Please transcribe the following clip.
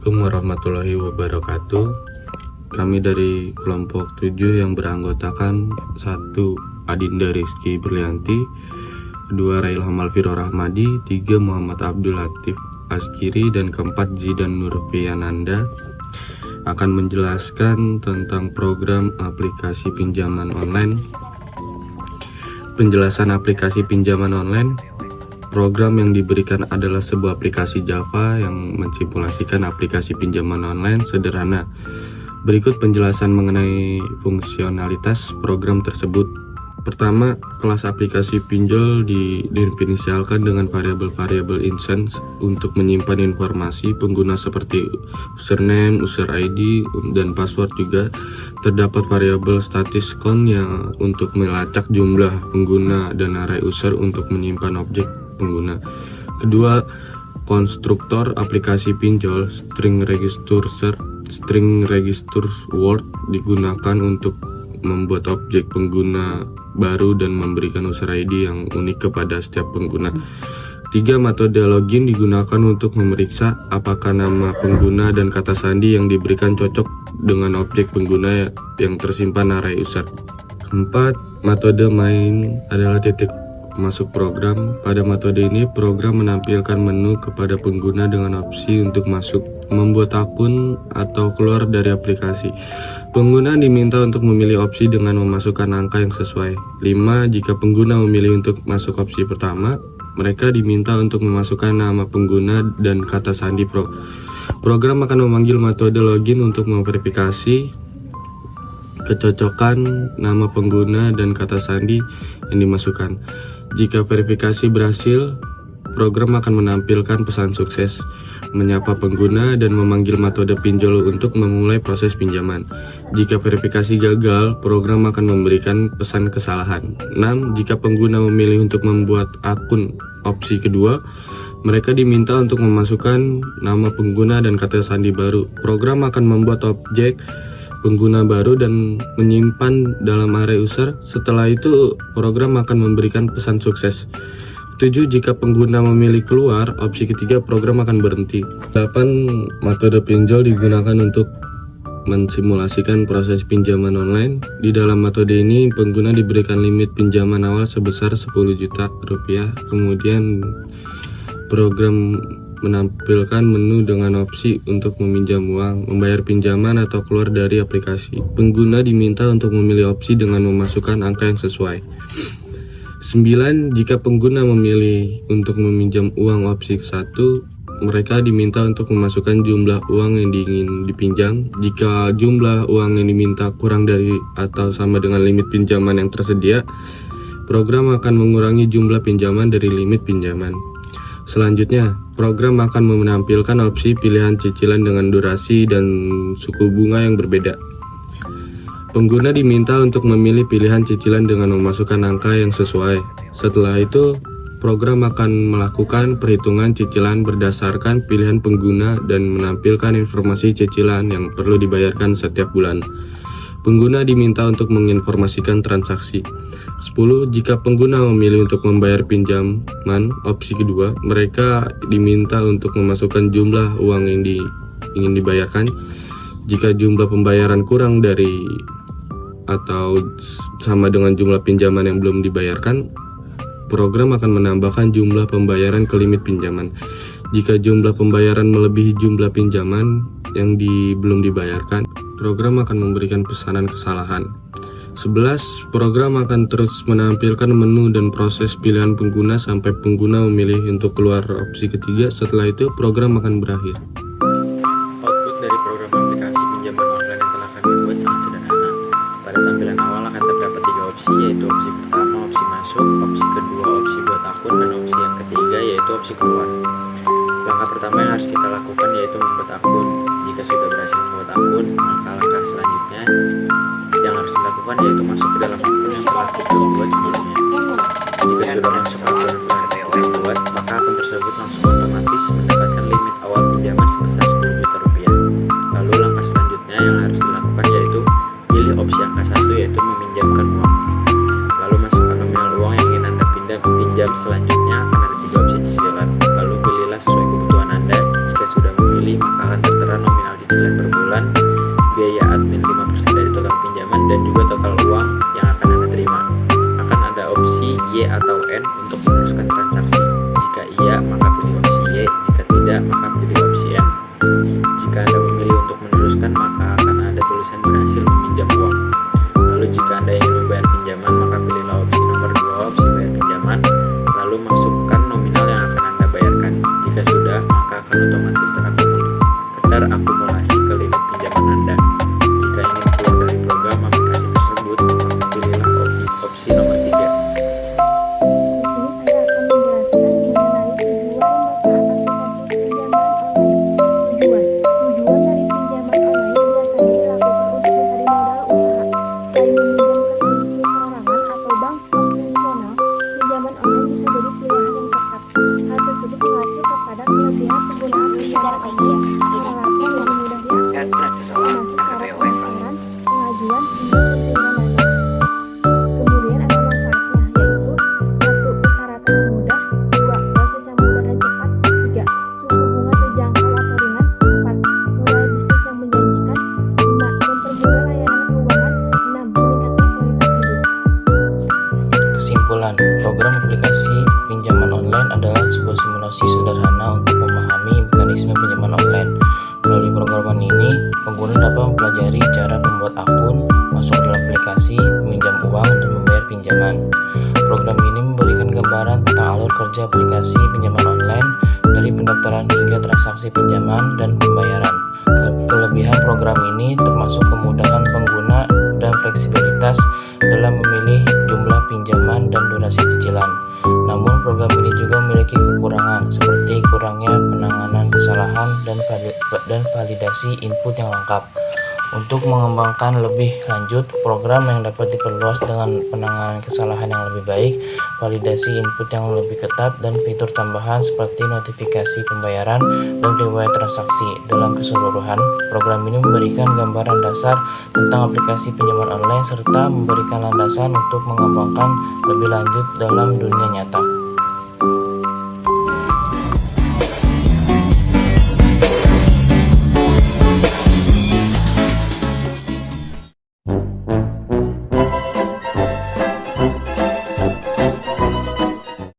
Assalamualaikum warahmatullahi wabarakatuh. Kami dari kelompok 7 yang beranggotakan 1. Adinda Rizky Berlianti, 2. Railham Alfiro Rahmadi, 3. Muhammad Abdul Latif Askiri, dan 4. Zidan Nurfiananda akan menjelaskan tentang program aplikasi pinjaman online. Penjelasan aplikasi pinjaman online. Program yang diberikan adalah sebuah aplikasi Java yang mensimulasikan aplikasi pinjaman online sederhana. Berikut penjelasan mengenai fungsionalitas program tersebut. Pertama, kelas aplikasi pinjol didefinisikan dengan variabel-variabel instance untuk menyimpan informasi pengguna seperti username, user ID, dan password. Juga terdapat variabel status count yang untuk melacak jumlah pengguna dan array user untuk menyimpan objek pengguna. Kedua, konstruktor aplikasi pinjol string register word digunakan untuk membuat objek pengguna baru dan memberikan user ID yang unik kepada setiap pengguna. 3. Metode login digunakan untuk memeriksa apakah nama pengguna dan kata sandi yang diberikan cocok dengan objek pengguna yang tersimpan array user. 4. Metode main adalah titik masuk program. Pada metode ini, program menampilkan menu kepada pengguna dengan opsi untuk masuk, membuat akun, atau keluar dari aplikasi. Pengguna diminta untuk memilih opsi dengan memasukkan angka yang sesuai. 5. Jika pengguna memilih untuk masuk opsi pertama, mereka diminta untuk memasukkan nama pengguna dan kata sandi. Program akan memanggil metode login untuk memverifikasi kecocokan nama pengguna dan kata sandi yang dimasukkan. Jika verifikasi berhasil, program akan menampilkan pesan sukses, menyapa pengguna, dan memanggil metode pinjol untuk memulai proses pinjaman. Jika verifikasi gagal, program akan memberikan pesan kesalahan. 6. Jika pengguna memilih untuk membuat akun opsi kedua, mereka diminta untuk memasukkan nama pengguna dan kata sandi baru. Program akan membuat objek pengguna baru dan menyimpan dalam array user. Setelah itu, program akan memberikan pesan sukses. 7. Jika pengguna memilih keluar opsi ketiga, program akan berhenti. 8. Metode pinjol digunakan untuk mensimulasikan proses pinjaman online. Di dalam metode ini, pengguna diberikan limit pinjaman awal sebesar 10 juta rupiah. Kemudian program menampilkan menu dengan opsi untuk meminjam uang, membayar pinjaman, atau keluar dari aplikasi. Pengguna diminta untuk memilih opsi dengan memasukkan angka yang sesuai. 9. Jika pengguna memilih untuk meminjam uang opsi ke-1, mereka diminta untuk memasukkan jumlah uang yang ingin dipinjam. Jika jumlah uang yang diminta kurang dari atau sama dengan limit pinjaman yang tersedia, program akan mengurangi jumlah pinjaman dari limit pinjaman. Selanjutnya, program akan menampilkan opsi pilihan cicilan dengan durasi dan suku bunga yang berbeda. Pengguna diminta untuk memilih pilihan cicilan dengan memasukkan angka yang sesuai. Setelah itu, program akan melakukan perhitungan cicilan berdasarkan pilihan pengguna dan menampilkan informasi cicilan yang perlu dibayarkan setiap bulan. Pengguna diminta untuk menginformasikan transaksi. 10. Jika pengguna memilih untuk membayar pinjaman opsi kedua, mereka diminta untuk memasukkan jumlah uang yang ingin dibayarkan. Jika jumlah pembayaran kurang dari atau sama dengan jumlah pinjaman yang belum dibayarkan, program akan menambahkan jumlah pembayaran ke limit pinjaman. Jika jumlah pembayaran melebihi jumlah pinjaman yang belum dibayarkan, program akan memberikan pesanan kesalahan. 11. Program akan terus menampilkan menu dan proses pilihan pengguna sampai pengguna memilih untuk keluar opsi ketiga. Setelah itu, program akan berakhir. Output dari program aplikasi pinjaman online yang telah kami buat sangat sederhana. Pada tampilan awal akan terdapat 3 opsi, yaitu opsi pertama opsi masuk, opsi kedua opsi buat akun, dan opsi yang ketiga yaitu opsi keluar. Langkah pertama yang harus kita lakukan yaitu membuat akun. Jika sudah berhasil membuat akun, maka langkah selanjutnya yang harus dilakukan yaitu masuk ke dalam akun yang telah kita buat sebelumnya. Jika sudah masuk akun yang telah kita buat, maka akun tersebut langsung otomatis mendapatkan limit awal pinjaman sebesar 10 juta rupiah. Lalu langkah selanjutnya yang harus dilakukan yaitu pilih opsi angka 1 yaitu meminjamkan uang. Lalu masukkan nominal uang yang ingin Anda pinjam. Selanjutnya akan ada 3 opsi cicilan. Lalu pilihlah sesuai kebutuhan Anda. Jika sudah memilih, maka akan tertera dan juga total uang yang akan Anda terima. Akan ada opsi Y atau N untuk meneruskan transaksi. Jika iya, maka pilih opsi Y. Jika tidak, maka pilih opsi N. Jika Anda memilih untuk meneruskan, maka akan ada tulisan berhasil meminjam uang. Lalu jika Anda ingin membayar pinjaman, maka pilihlah opsi nomor 2, opsi bayar pinjaman. Lalu masukkan nominal yang akan Anda bayarkan. Jika sudah, maka akan otomatis terakumulasi ke limit pinjaman Anda. Jika ingin keluar dari program aplikasi tersebut, maka pilihlah opsi nomor 3. Di sini saya akan menjelaskan mengenai tujuan manfaat aplikasi pinjaman online. Tujuan dari pinjaman online biasanya dilakukan untuk mencari modal usaha. Selain meminjamkan kredit perorangan atau bank konvensional, pinjaman online bisa jadi pilihan yang tepat. Hal tersebut mengacu kepada kelebihan penggunaan pinjaman online yang relatif lebih mudah diakses, termasuk cara pendaftaran, pengajuan, hingga penerimaan dana. Kemudian ada manfaatnya, yaitu 1. Persyaratan yang mudah, 2. Proses yang mudah dan cepat, 3. Suku bunga terjangkau atau ringan, 4. Modal bisnis yang menjanjikan, 5. Mempermudah layanan keuangan, 6. Meningkatkan kualitas hidup. Kesimpulan, program aplikasi pinjaman online adalah sebuah simulasi sederhana untuk memahami mekanisme pinjaman online. Melalui program ini, pengguna dapat mempelajari cara membuat akun, masuk ke dalam aplikasi, meminjam uang, dan membayar pinjaman. Program ini memberikan gambaran tentang alur kerja aplikasi pinjaman online dari pendaftaran hingga transaksi pinjaman dan pembayaran. Kelebihan program ini termasuk kemudahan pengguna dan fleksibilitas dalam memilih jumlah pinjaman dan durasi cicilan. Namun program ini juga memiliki kekurangan seperti kurangnya penanganan kesalahan dan validasi input yang lengkap. Untuk mengembangkan lebih lanjut, program yang dapat diperluas dengan penanganan kesalahan yang lebih baik, validasi input yang lebih ketat, dan fitur tambahan seperti notifikasi pembayaran dan riwayat transaksi. Dalam keseluruhan, program ini memberikan gambaran dasar tentang aplikasi pinjaman online serta memberikan landasan untuk mengembangkan lebih lanjut dalam dunia nyata.